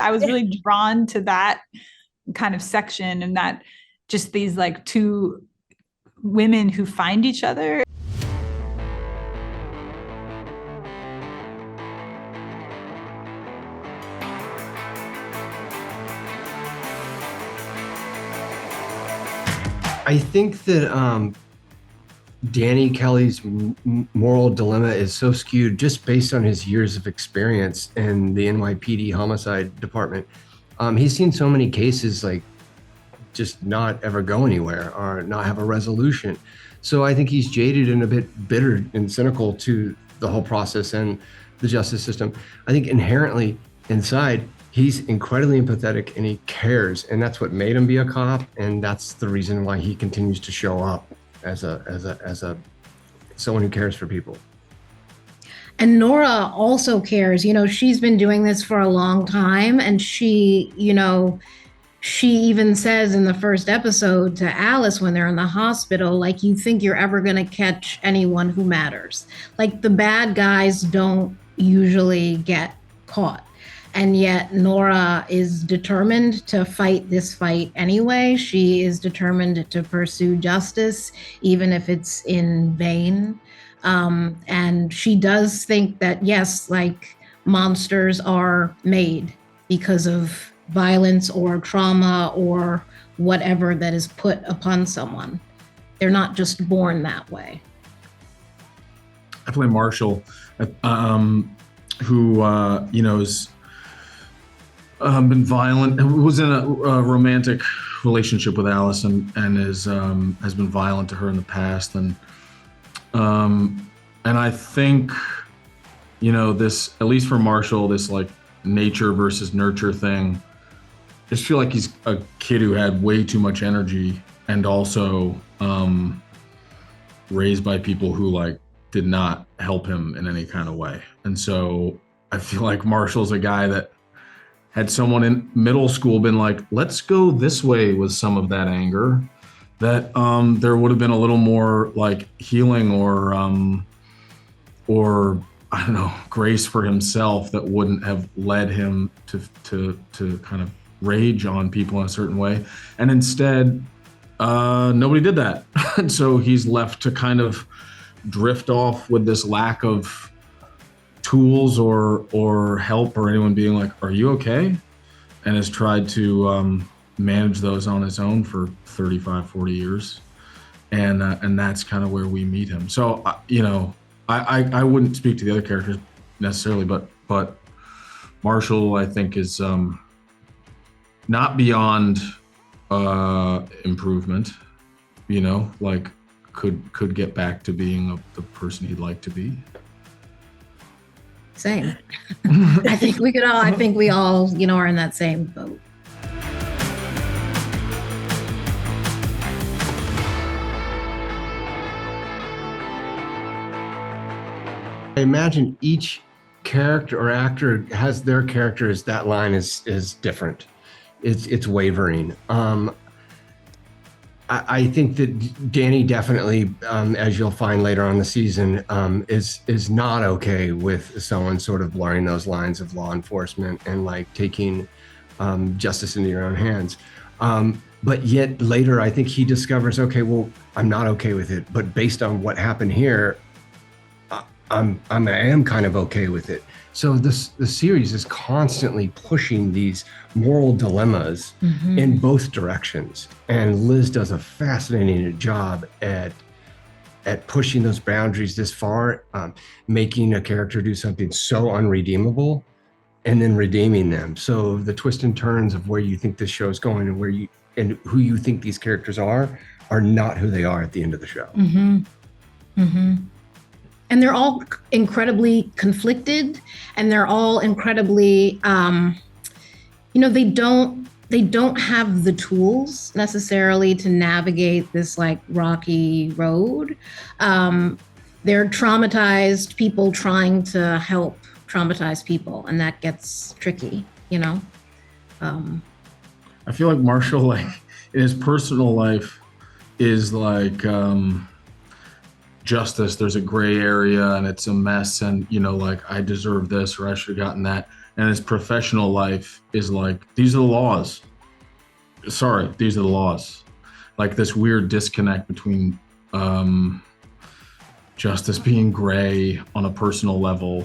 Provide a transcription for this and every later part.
I was really drawn to that kind of section, and that just these like two women who find each other. I think that Danny Kelly's moral dilemma is so skewed just based on his years of experience in the NYPD homicide department. He's seen so many cases like just not ever go anywhere or not have a resolution. So I think he's jaded and a bit bitter and cynical to the whole process and the justice system. I think inherently inside, he's incredibly empathetic and he cares, and that's what made him be a cop, and that's the reason why he continues to show up as a someone who cares for people. And Nora also cares. She's been doing this for a long time, and she even says in the first episode to Alice when they're in the hospital, like, you think you're ever going to catch anyone who matters. Like, the bad guys don't usually get caught. And yet Nora is determined to fight this fight anyway. She is determined to pursue justice, even if it's in vain. And she does think that, yes, like, monsters are made because of violence or trauma or whatever that is put upon someone. They're not just born that way. I play Marshall, who is been violent, who was in a romantic relationship with Alice and has been violent to her in the past, and I think this, at least for Marshall, this like nature versus nurture thing, I just feel like he's a kid who had way too much energy and also raised by people who like did not help him in any kind of way. And so I feel like Marshall's a guy that had someone in middle school been like, let's go this way with some of that anger, that there would have been a little more like healing or I don't know, grace for himself that wouldn't have led him to kind of rage on people in a certain way. And instead, nobody did that. And so he's left to kind of drift off with this lack of tools or help or anyone being like, are you okay? And has tried to manage those on his own for 35, 40 years. And that's kind of where we meet him. So, I wouldn't speak to the other characters necessarily, but Marshall, I think, is not beyond improvement, like could get back to being the person he'd like to be. Same. I think we all, are in that same boat. I imagine each character or actor has their characters. That line is different. It's wavering. I think that Danny definitely, as you'll find later on in the season, is not okay with someone sort of blurring those lines of law enforcement and like taking justice into your own hands. But yet later, I think he discovers, okay, well, I'm not okay with it. But based on what happened here, I am kind of okay with it. So the series is constantly pushing these moral dilemmas in both directions. And Liz does a fascinating job at pushing those boundaries this far, making a character do something so unredeemable and then redeeming them. So the twists and turns of where you think this show is going and who you think these characters are not who they are at the end of the show. And they're all incredibly conflicted, and they're all incredibly, they don't have the tools necessarily to navigate this like rocky road. They're traumatized people trying to help traumatized people, and that gets tricky, I feel like Marshall, like in his personal life, is like justice. There's a gray area and it's a mess, and like I deserve this or I should have gotten that. and his professional life is like, these are the laws. Sorry, these are the laws. Like this weird disconnect between justice being gray on a personal level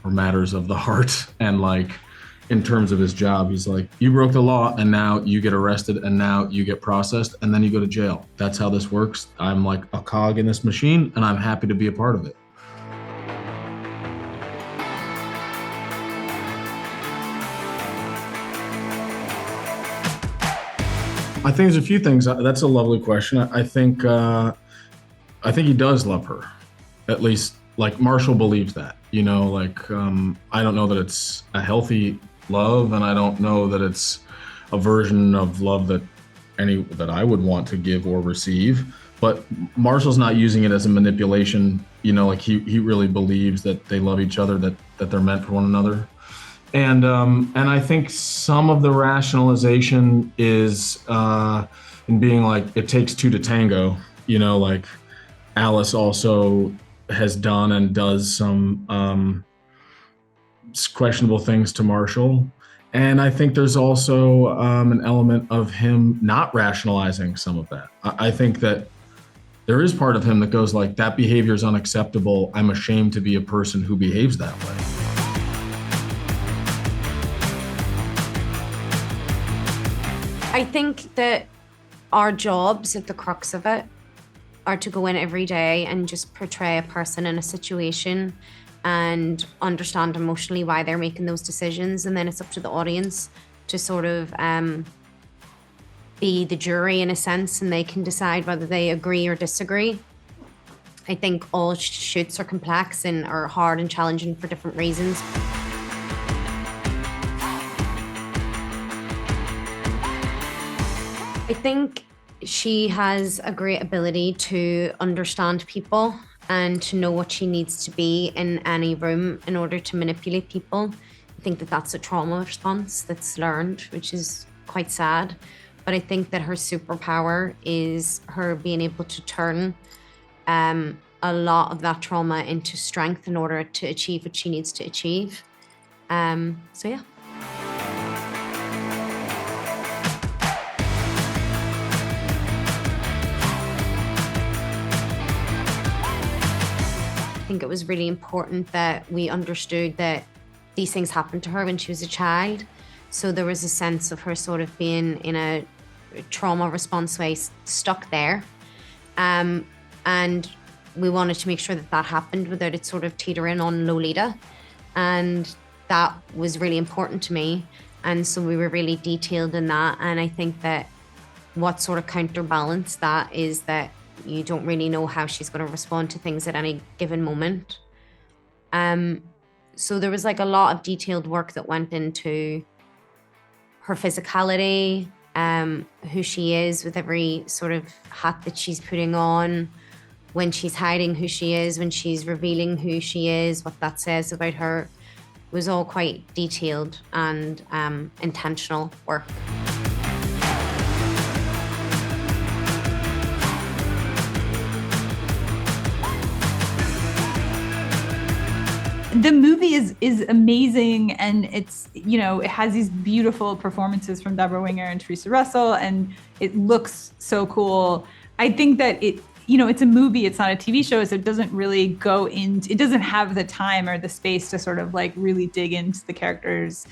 or matters of the heart, and like in terms of his job, he's like, you broke the law and now you get arrested and now you get processed and then you go to jail. That's how this works. I'm like a cog in this machine and I'm happy to be a part of it. I think there's a few things. That's a lovely question. I think he does love her. At least, like, Marshall believes that. You know, like, I don't know that it's a healthy love, and I don't know that it's a version of love that I would want to give or receive. But Marshall's not using it as a manipulation. You know, like he really believes that they love each other, that they're meant for one another. And I think some of the rationalization is in being like, it takes two to tango. You know, like Alice also has done and does some questionable things to Marshall. And I think there's also an element of him not rationalizing some of that. I think that there is part of him that goes like, that behavior is unacceptable. I'm ashamed to be a person who behaves that way. I think that our jobs at the crux of it are to go in every day and just portray a person in a situation and understand emotionally why they're making those decisions. And then it's up to the audience to sort of be the jury in a sense, and they can decide whether they agree or disagree. I think all shoots are complex and are hard and challenging for different reasons. I think she has a great ability to understand people and to know what she needs to be in any room in order to manipulate people. I think that that's a trauma response that's learned, which is quite sad. But I think that her superpower is her being able to turn a lot of that trauma into strength in order to achieve what she needs to achieve. So yeah. I think it was really important that we understood that these things happened to her when she was a child. So there was a sense of her sort of being in a trauma response way stuck there. And we wanted to make sure that that happened without it sort of teetering on Lolita. And that was really important to me. And so we were really detailed in that. And I think that what sort of counterbalanced that is that you don't really know how she's going to respond to things at any given moment. So there was like a lot of detailed work that went into her physicality, who she is with every sort of hat that she's putting on, when she's hiding who she is, when she's revealing who she is, what that says about her. It was all quite detailed and intentional work. The movie is amazing, and it's, you know, it has these beautiful performances from Deborah Winger and Teresa Russell, and it looks so cool. I think that it, you know, it's a movie, it's not a TV show, so it doesn't really go into, it doesn't have the time or the space to sort of like really dig into the characters'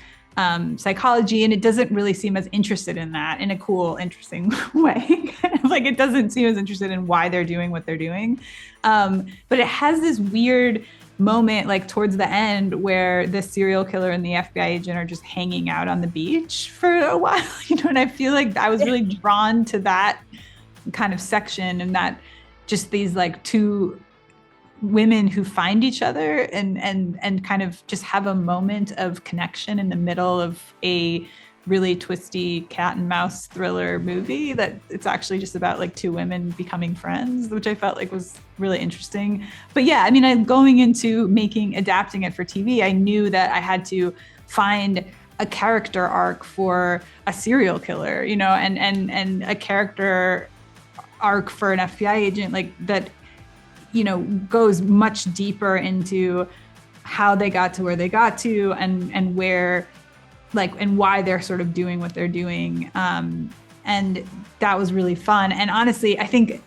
psychology, and it doesn't really seem as interested in that in a cool, interesting way. Like, it doesn't seem as interested in why they're doing what they're doing. But it has this weird moment like towards the end where the serial killer and the FBI agent are just hanging out on the beach for a while, you know, and I feel like I was really drawn to that kind of section, and that just these like two women who find each other and kind of just have a moment of connection in the middle of a really twisty cat and mouse thriller movie, that it's actually just about like two women becoming friends, which I felt like was really interesting. But yeah, I mean, going into adapting it for TV, I knew that I had to find a character arc for a serial killer, you know, and a character arc for an FBI agent, like that, you know, goes much deeper into how they got to where they got to, and where, like, and why they're sort of doing what they're doing. And that was really fun. And honestly, I think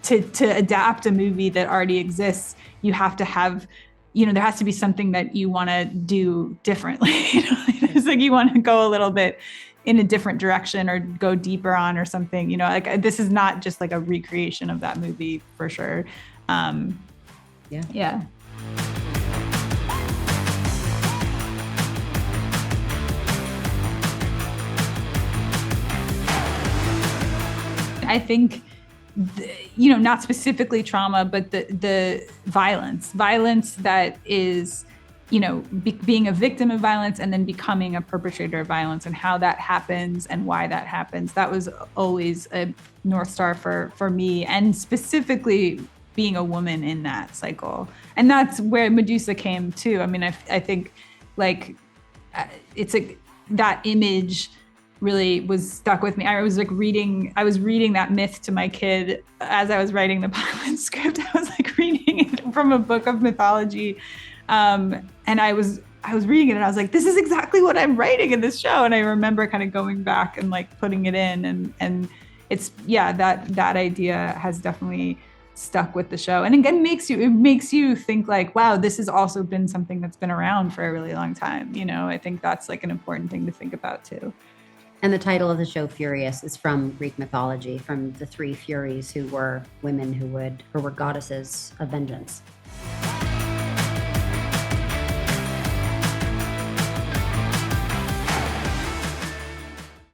to adapt a movie that already exists, you have to have, there has to be something that you want to do differently. It's like you want to go a little bit in a different direction or go deeper on or something. Like this is not just like a recreation of that movie for sure. Yeah. I think, not specifically trauma, but the violence that is, being a victim of violence and then becoming a perpetrator of violence, and how that happens and why that happens. That was always a North Star for me, and specifically being a woman in that cycle. And that's where Medusa came too. I mean, I think like it's like that image really was stuck with me. I was reading that myth to my kid as I was writing the pilot script. I was like reading it from a book of mythology. And I was reading it and I was like, this is exactly what I'm writing in this show. And I remember kind of going back and like putting it in, and it's, that idea has definitely stuck with the show. And again, it makes you think like, wow, this has also been something that's been around for a really long time. I think that's like an important thing to think about too. And the title of the show, Furious, is from Greek mythology, from the three Furies, who were women who were goddesses of vengeance.